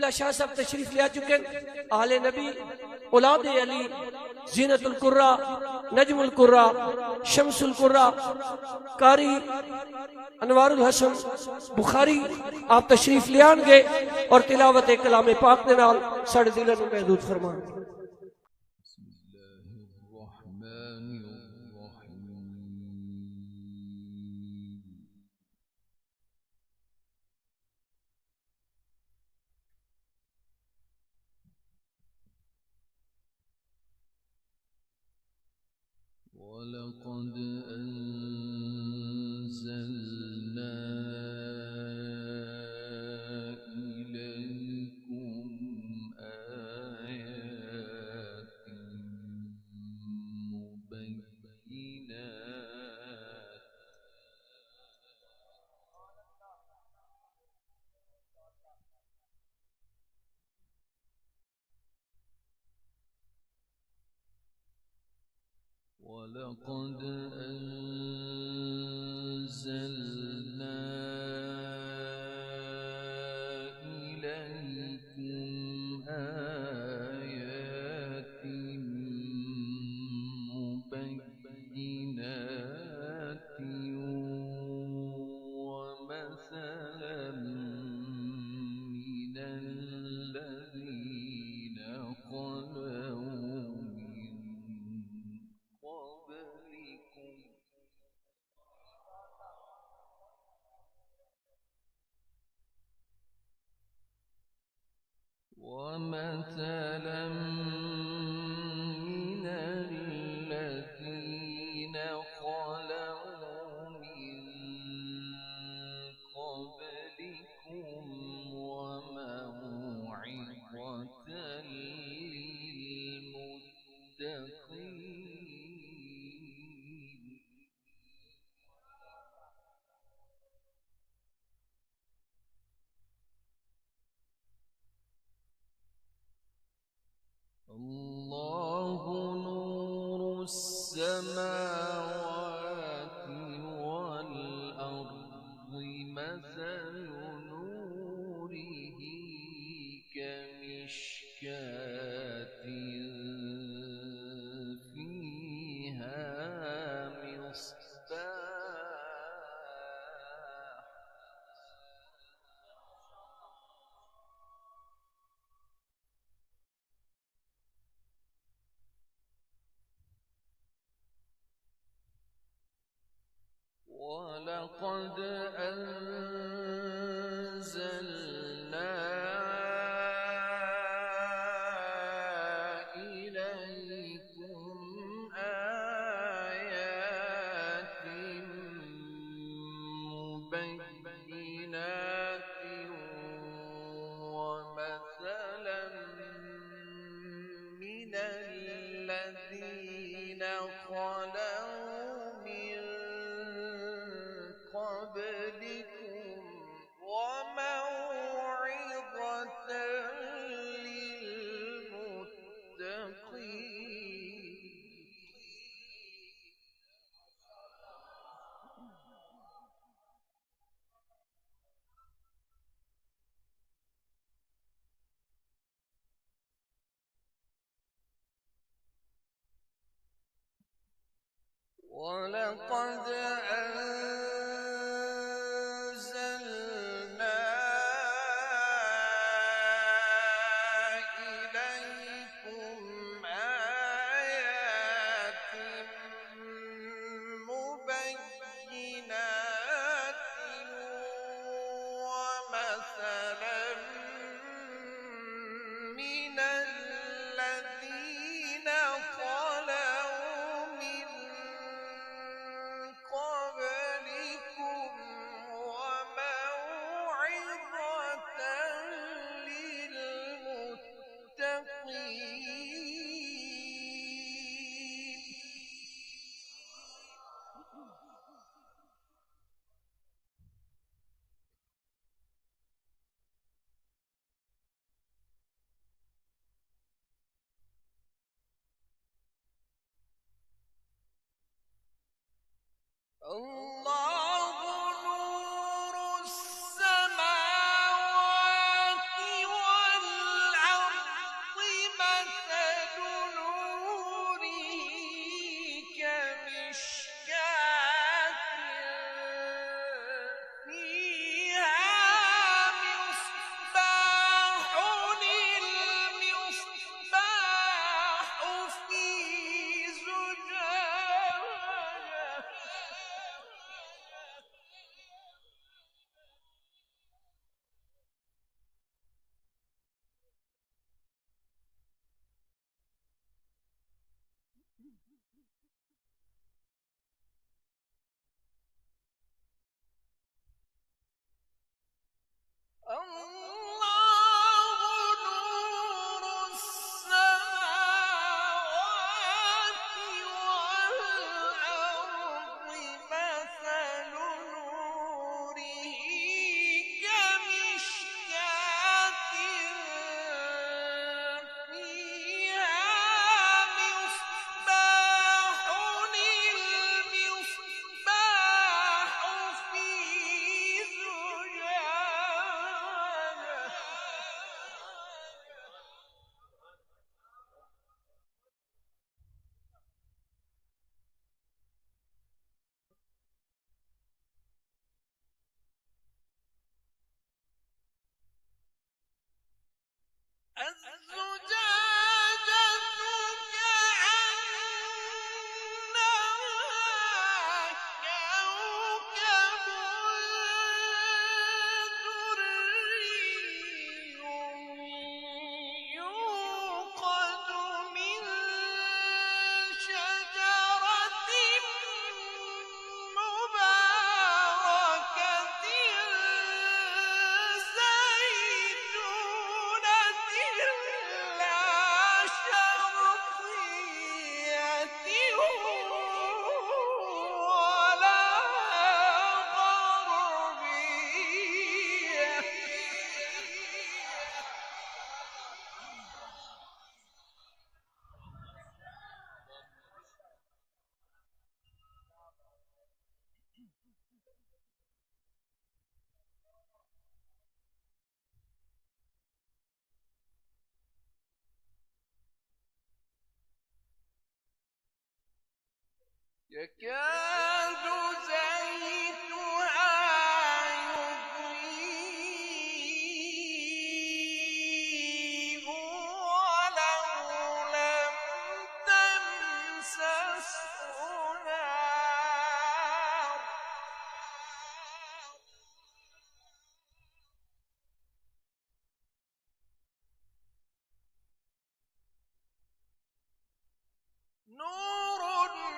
अब्दुल्ला शाह साहब तशरीफ ले आ चुके हैं। आले नबी, औलाद अली, जीनतुल कुर्रा, नजमुल कुर्रा, शमसुल कुर्रा, कारी अनवारुल हसन बुखारी आप तशरीफ ले आएंगे और तिलावत कलाम पाक दे नाल साडे दिल नूं महदूद फरमान। ولقد أنزلنا إليكم آيات مبينات ولقد أنزلنا إليكم آيات مبينات ومثلا من الذين خلوا ومثلا من الذين خلوا من قبلكم وموعظة للمتقين الله نور السماوات والأرض مثل نوره كمشكاة فيها مصباح ولقد أنزلنا إليكم آيات مبينات ومثلا من الذين خلوا من قبلكم وموعظة للمتقين ولقد أنزلنا إليكم آيات مبينات ومثلا من الذين خلوا من قبلكم وموعظة للمتقين الله نور السماوات والأرض الزجاجة كأنها كوكب دري يوقد من شجرة مباركة زيتونة لا شرقية ولا غربية. يكاد زيتها يضيء ولو لم تمسسه نار. نور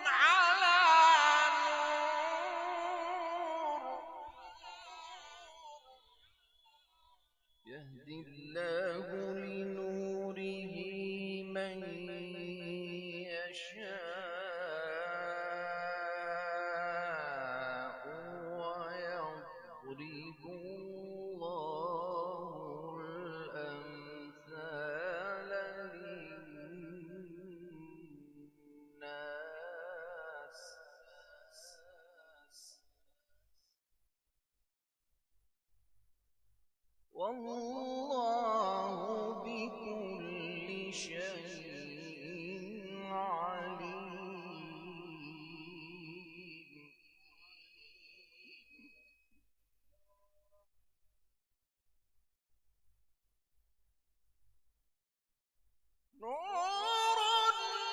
على نور يهدي الله لنوره من يشاء ويضرب الله الأمثال للناس. والله بكل شيء عليم. نور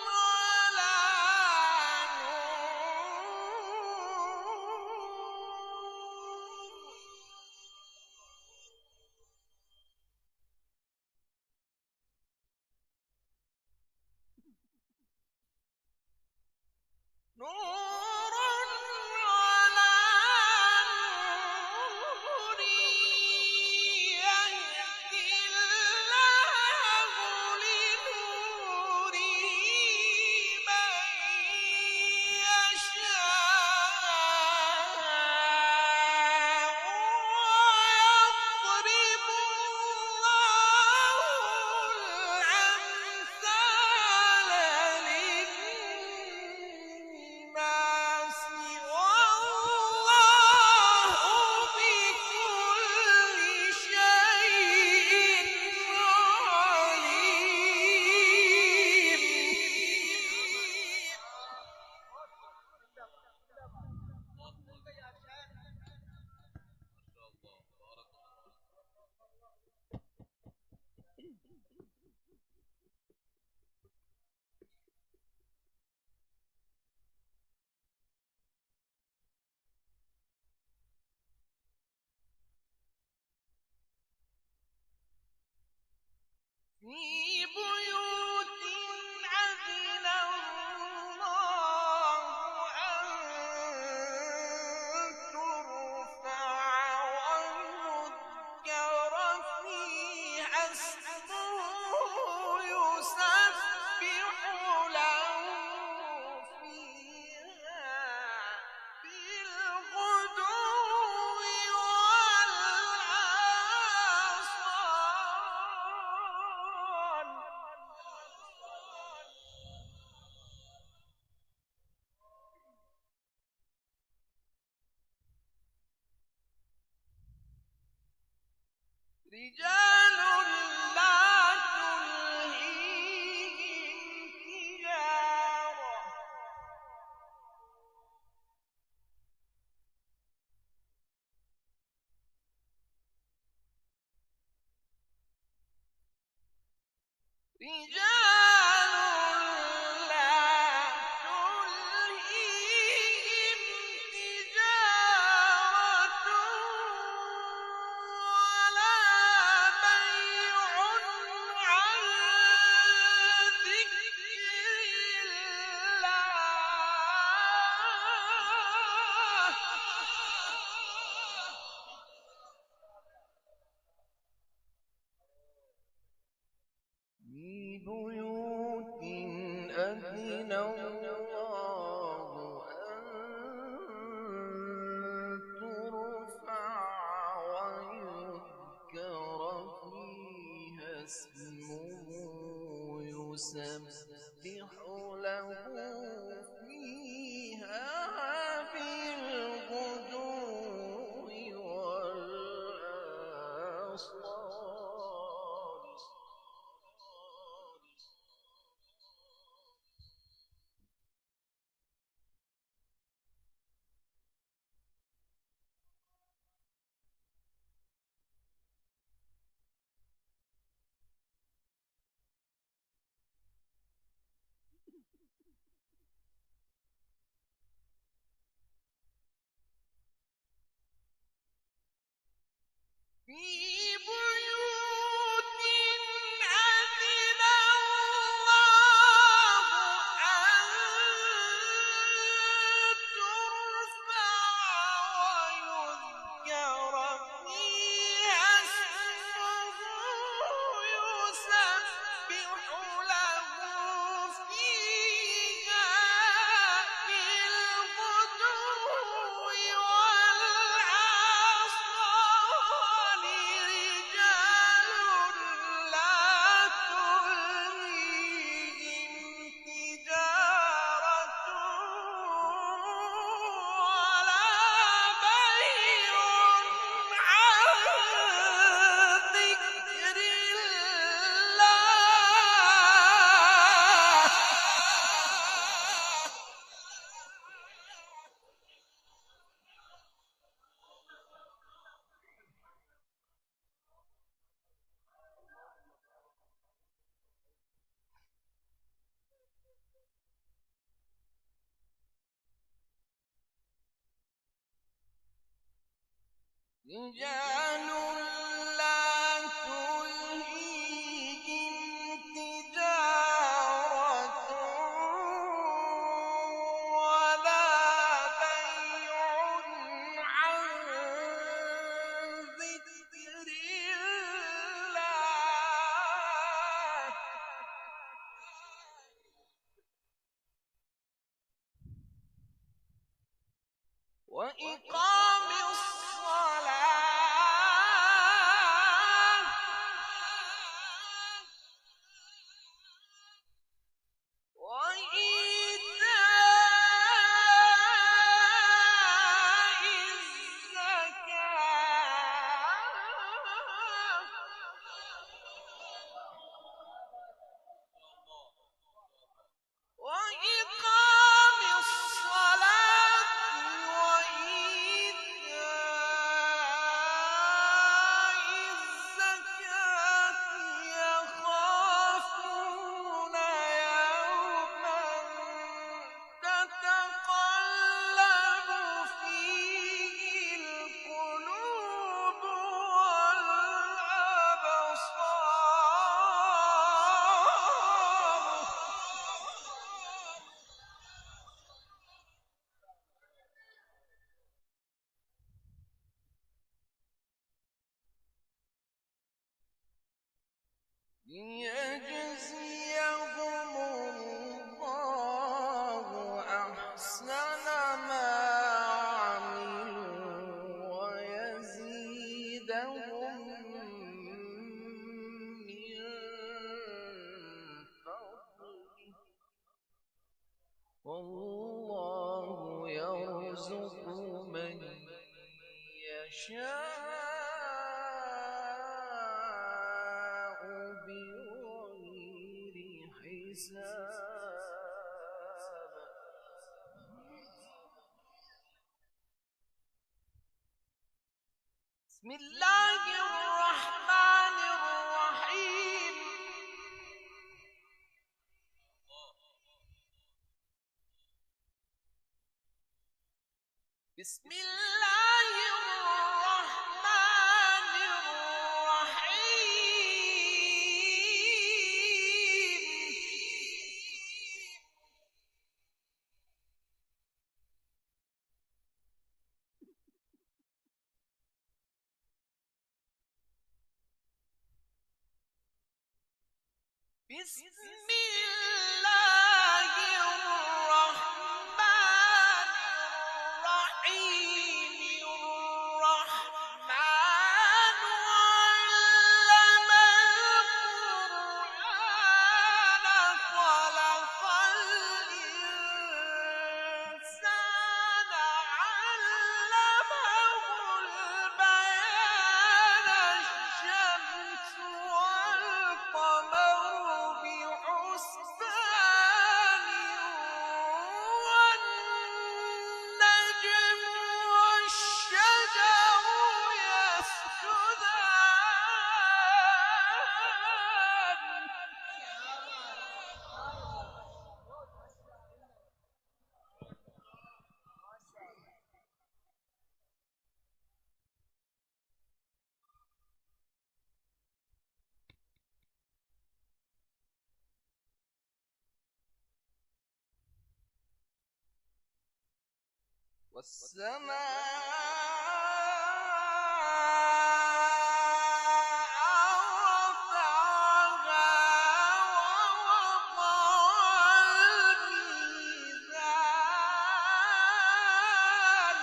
على نور. نور على نور يهدي الله لنوره من يشاء ويضرب الله الأمثال للناس. والله بكل شيء في بيوت أذن الله أن ترفع ويذكر فيها اسمه يسبح له فيها بالغدو والآصال. رجال لا تلهيهم تجارة رجال لا تلهيهم تجارة ولا بيع عن ذكر الله في بيوت أذن الله أن ترفع ويذكر فيها اسمه يسبح له فيها بالغدو والآصال في بيوت أذن الله أن ترفع ويذكر فيها اسمه يسبح له فيها بالغدو والآصال رجال لا تلهيهم تجارة ولا بيع عن ذكر رجال لا تلهيهم تجارة ولا بيع عن ذكر الله وإقام الصلاة وإيتاء الزكاة وإقام الصلاة وإيتاء الزكاة يخافون يوما تتقلب فيه القلوب والأبصار ليجزيهم الله أحسن ما عملوا ويزيدهم من فضله والله يرزق من يشاء بغير حساب بسم الله الرحمن الرحيم بسم الله الرحمن الرحيم بسم الله الرحمن الرحيم الرحمن علم القرآن خلق الإنسان علمه البيان الشمس والقمر بحسبان والنجم والشجر والسماء رفعها ووضع الميزان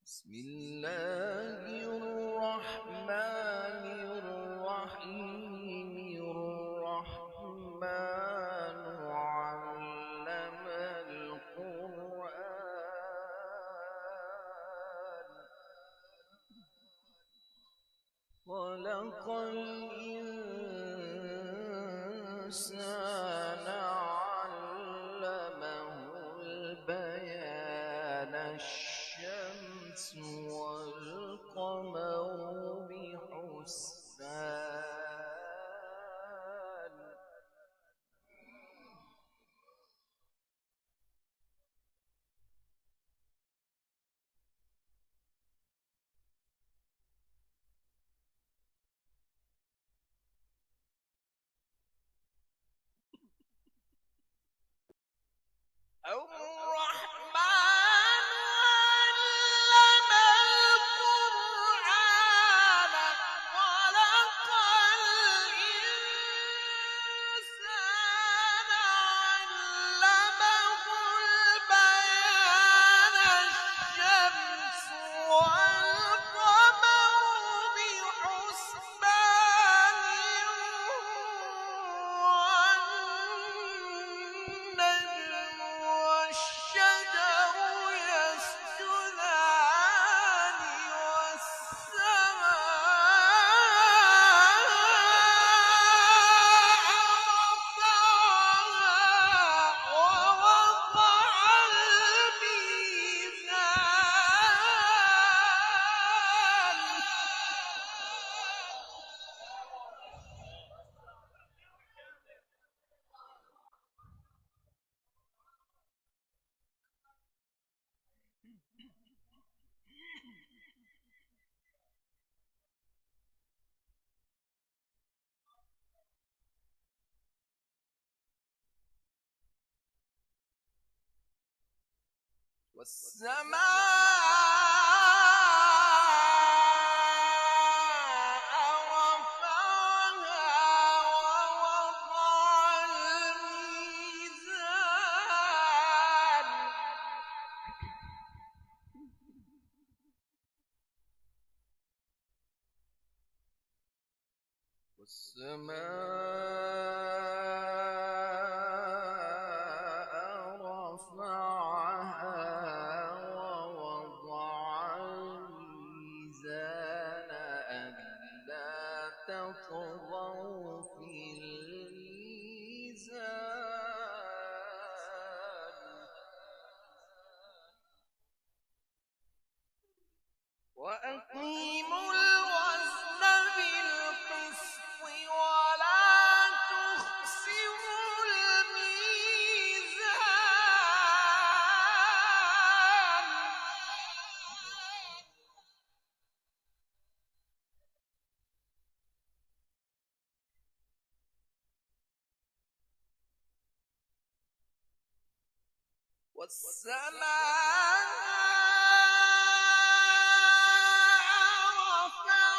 بسم الله الرحمن الرحيم الرحمن علم القرآن خلق الإنسان علمه البيان الشمس والقمر بحسبان الرحمن علم القرآن خلق الإنسان علمه البيان الشمس والقمر بحسبان والنجم والشجر يسجدان والسماء رفعها ووضع والسماء رفعها ووضع الميزان والسماء رفعها ووضع الميزان ألا تطغوا وأقيموا الوزن بالقسط ولا تخسروا الميزان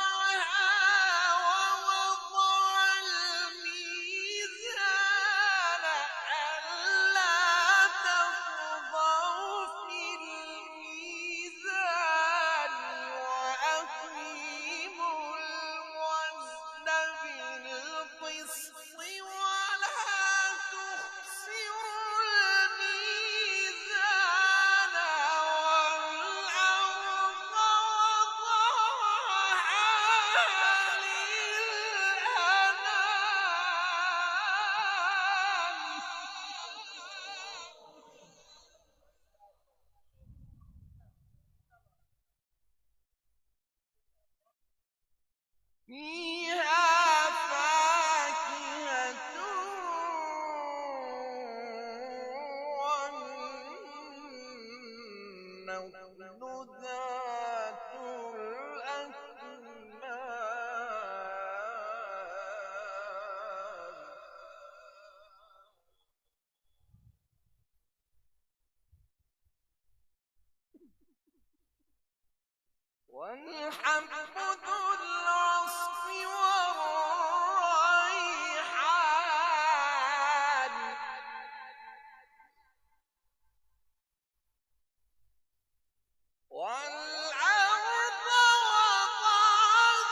رفعها ووضع الميزان ألا تطغوا في الميزان وأقيموا الوزن بالقسط ولا تخسروا الميزان والأرض وضعها للأنام فيها فاكهة والنخل ذات الأكمام والحب ذو العصف والريحان والأرض وضعها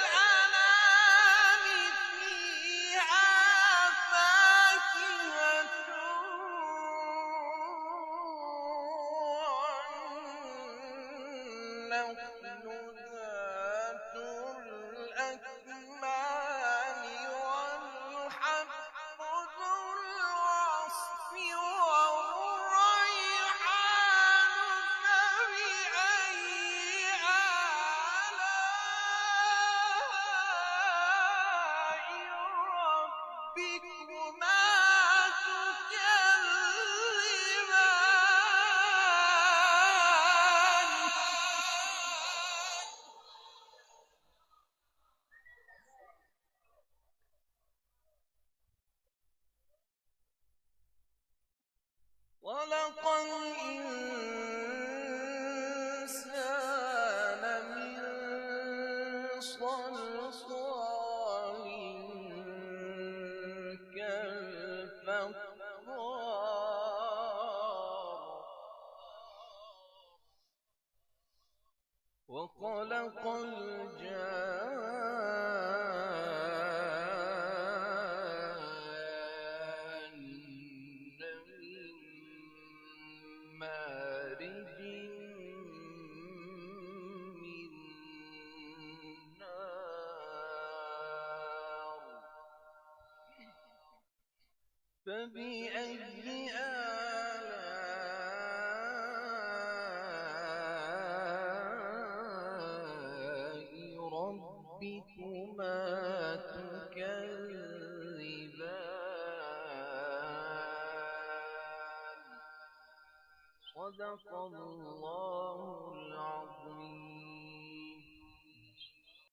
للأنام فيها فاكهة والنخل ذات الأكمام والحب ذو العصف والريحان فبأي آلاء ربكما تكذبان خلق الإنسان من صلصال كالفخار وخلق الجان من مارج من نار فبأي آلاء ربكما تكذبان صدق الله العظيم